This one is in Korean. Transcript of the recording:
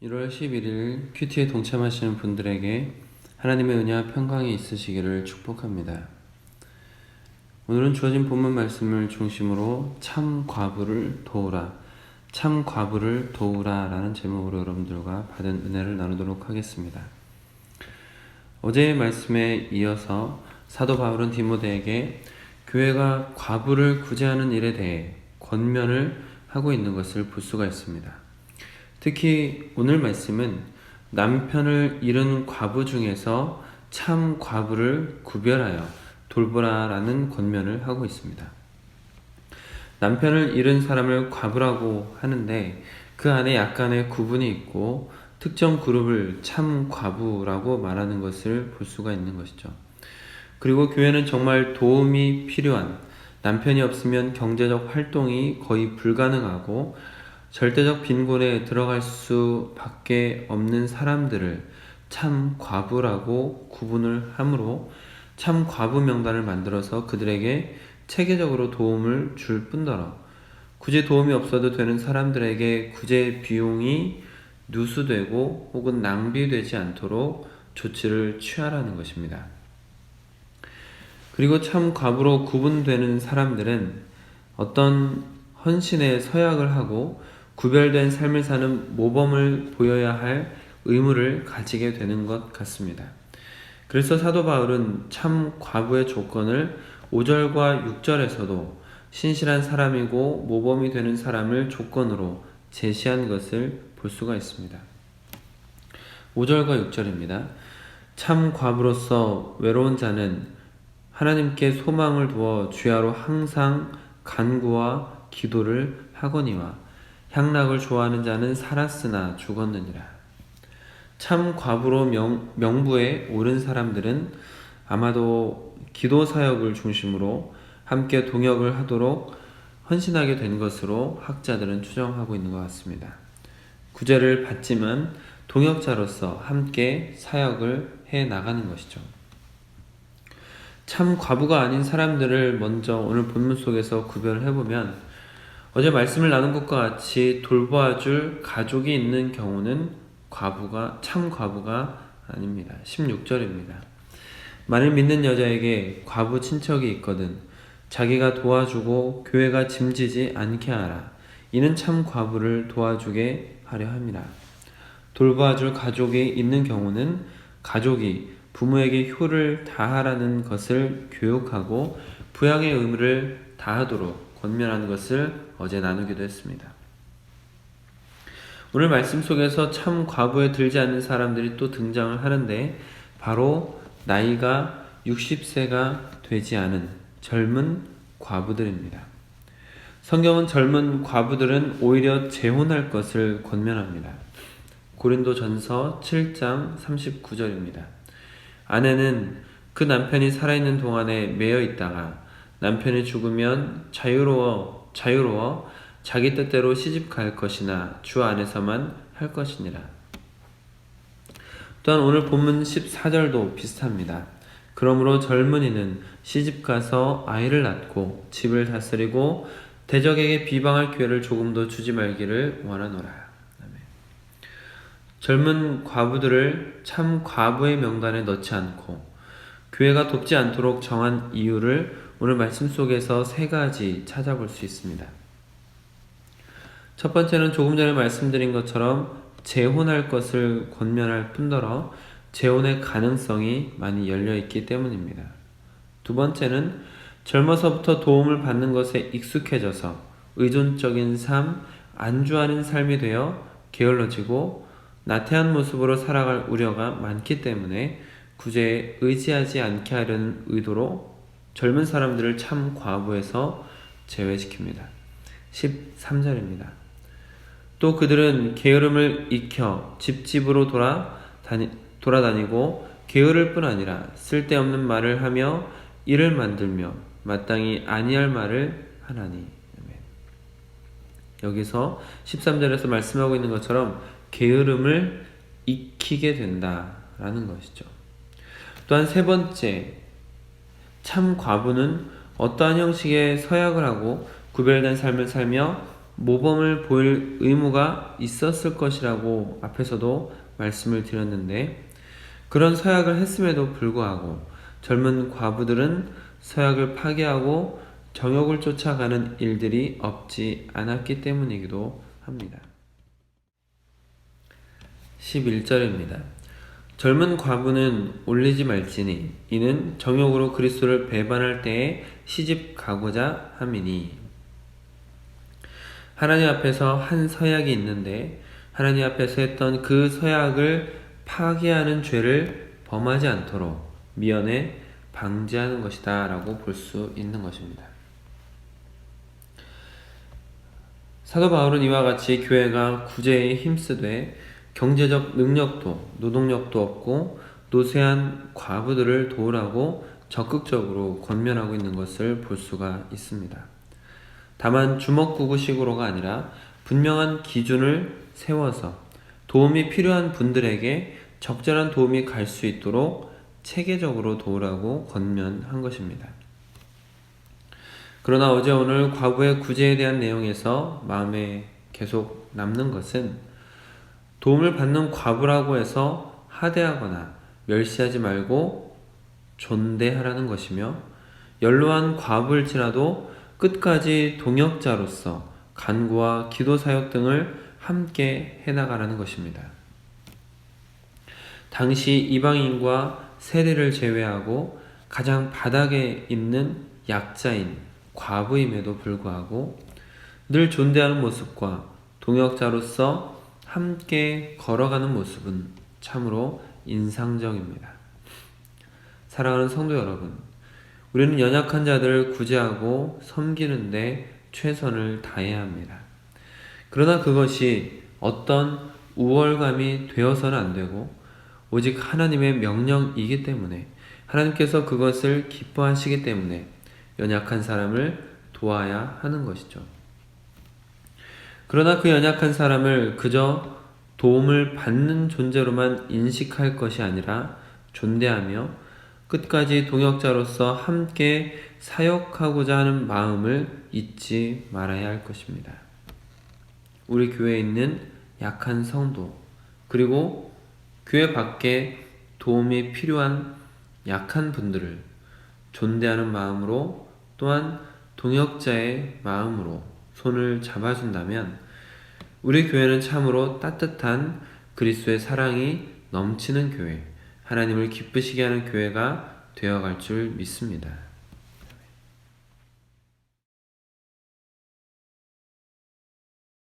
1월 11일 큐티에 동참하시는 분들에게 하나님의 은혜와 평강이 있으시기를 축복합니다. 오늘은 주어진 본문 말씀을 중심으로 참 과부를 도우라, 참 과부를 도우라 라는 제목으로 여러분들과 받은 은혜를 나누도록 하겠습니다. 어제의 말씀에 이어서 사도 바울은 디모데에게 교회가 과부를 구제하는 일에 대해 권면을 하고 있는 것을 볼 수가 있습니다. 특히 오늘 말씀은 남편을 잃은 과부 중에서 참 과부를 구별하여 돌보라라는 권면을 하고 있습니다. 남편을 잃은 사람을 과부라고 하는데 그 안에 약간의 구분이 있고 특정 그룹을 참 과부라고 말하는 것을 볼 수가 있는 것이죠. 그리고 교회는 정말 도움이 필요한, 남편이 없으면 경제적 활동이 거의 불가능하고 절대적 빈곤에 들어갈 수밖에 없는 사람들을 참 과부라고 구분을 함으로 참 과부 명단을 만들어서 그들에게 체계적으로 도움을 줄 뿐더러 굳이 도움이 없어도 되는 사람들에게 구제 비용이 누수되고 혹은 낭비되지 않도록 조치를 취하라는 것입니다. 그리고 참 과부로 구분되는 사람들은 어떤 헌신에 서약을 하고 구별된 삶을 사는 모범을 보여야 할 의무를 가지게 되는 것 같습니다. 그래서 사도 바울은 참 과부의 조건을 5절과 6절에서도 신실한 사람이고 모범이 되는 사람을 조건으로 제시한 것을 볼 수가 있습니다. 5절과 6절입니다. 참 과부로서 외로운 자는 하나님께 소망을 두어 주야로 항상 간구와 기도를 하거니와 향락을 좋아하는 자는 살았으나 죽었느니라. 참 과부로 명부에 오른 사람들은 아마도 기도 사역을 중심으로 함께 동역을 하도록 헌신하게 된 것으로 학자들은 추정하고 있는 것 같습니다. 구제를 받지만 동역자로서 함께 사역을 해 나가는 것이죠. 참 과부가 아닌 사람들을 먼저 오늘 본문 속에서 구별을 해보면 어제 말씀을 나눈 것과 같이 돌봐줄 가족이 있는 경우는 참 과부가 아닙니다. 16절입니다. 만일 믿는 여자에게 과부 친척이 있거든 자기가 도와주고 교회가 짐지지 않게 하라. 이는 참 과부를 도와주게 하려 함이라. 돌봐줄 가족이 있는 경우는 가족이 부모에게 효를 다하라는 것을 교육하고 부양의 의무를 다하도록 권면하는 것을 어제 나누기도 했습니다. 오늘 말씀 속에서 참 과부에 들지 않는 사람들이 또 등장을 하는데 바로 나이가 60세가 되지 않은 젊은 과부들입니다. 성경은 젊은 과부들은 오히려 재혼할 것을 권면합니다. 고린도전서 7장 39절입니다. 아내는 그 남편이 살아있는 동안에 매여 있다가 남편이 죽으면 자유로워 자기 뜻대로 시집갈 것이나 주 안에서만 할 것이니라. 또한 오늘 본문 14절도 비슷합니다. 그러므로 젊은이는 시집가서 아이를 낳고 집을 다스리고 대적에게 비방할 기회를 조금도 주지 말기를 원하노라. 아멘. 젊은 과부들을 참 과부의 명단에 넣지 않고 교회가 돕지 않도록 정한 이유를 오늘 말씀 속에서 세 가지 찾아볼 수 있습니다. 첫 번째는 조금 전에 말씀드린 것처럼 재혼할 것을 권면할 뿐더러 재혼의 가능성이 많이 열려있기 때문입니다. 두 번째는 젊어서부터 도움을 받는 것에 익숙해져서 의존적인 삶, 안주하는 삶이 되어 게을러지고 나태한 모습으로 살아갈 우려가 많기 때문에 구제에 의지하지 않게 하려는 의도로 젊은 사람들을 참 과부에서 제외시킵니다. 13절입니다. 또 그들은 게으름을 익혀 집집으로 돌아다니고 게으를 뿐 아니라 쓸데없는 말을 하며 일을 만들며 마땅히 아니할 말을 하나니. 여기서 13절에서 말씀하고 있는 것처럼 게으름을 익히게 된다라는 것이죠. 또한 세 번째, 참 과부는 어떠한 형식의 서약을 하고 구별된 삶을 살며 모범을 보일 의무가 있었을 것이라고 앞에서도 말씀을 드렸는데, 그런 서약을 했음에도 불구하고 젊은 과부들은 서약을 파기하고 정욕을 쫓아가는 일들이 없지 않았기 때문이기도 합니다. 11절입니다. 젊은 과부는 올리지 말지니 이는 정욕으로 그리스도를 배반할 때에 시집 가고자 함이니. 하나님 앞에서 한 서약이 있는데 하나님 앞에서 했던 그 서약을 파기하는 죄를 범하지 않도록 미연에 방지하는 것이다 라고 볼 수 있는 것입니다. 사도 바울은 이와 같이 교회가 구제에 힘쓰되 경제적 능력도 노동력도 없고 노쇠한 과부들을 도우라고 적극적으로 권면하고 있는 것을 볼 수가 있습니다. 다만 주먹구구식으로가 아니라 분명한 기준을 세워서 도움이 필요한 분들에게 적절한 도움이 갈 수 있도록 체계적으로 도우라고 권면한 것입니다. 그러나 어제 오늘 과부의 구제에 대한 내용에서 마음에 계속 남는 것은 도움을 받는 과부라고 해서 하대하거나 멸시하지 말고 존대하라는 것이며, 연로한 과부일지라도 끝까지 동역자로서 간구와 기도 사역 등을 함께 해나가라는 것입니다. 당시 이방인과 세리를 제외하고 가장 바닥에 있는 약자인 과부임에도 불구하고 늘 존대하는 모습과 동역자로서 함께 걸어가는 모습은 참으로 인상적입니다. 사랑하는 성도 여러분, 우리는 연약한 자들을 구제하고 섬기는데 최선을 다해야 합니다. 그러나 그것이 어떤 우월감이 되어서는 안 되고 오직 하나님의 명령이기 때문에, 하나님께서 그것을 기뻐하시기 때문에 연약한 사람을 도와야 하는 것이죠. 그러나 그 연약한 사람을 그저 도움을 받는 존재로만 인식할 것이 아니라 존대하며 끝까지 동역자로서 함께 사역하고자 하는 마음을 잊지 말아야 할 것입니다. 우리 교회에 있는 약한 성도, 그리고 교회 밖에 도움이 필요한 약한 분들을 존대하는 마음으로, 또한 동역자의 마음으로 손을 잡아준다면 우리 교회는 참으로 따뜻한 그리스도의 사랑이 넘치는 교회, 하나님을 기쁘시게 하는 교회가 되어갈 줄 믿습니다.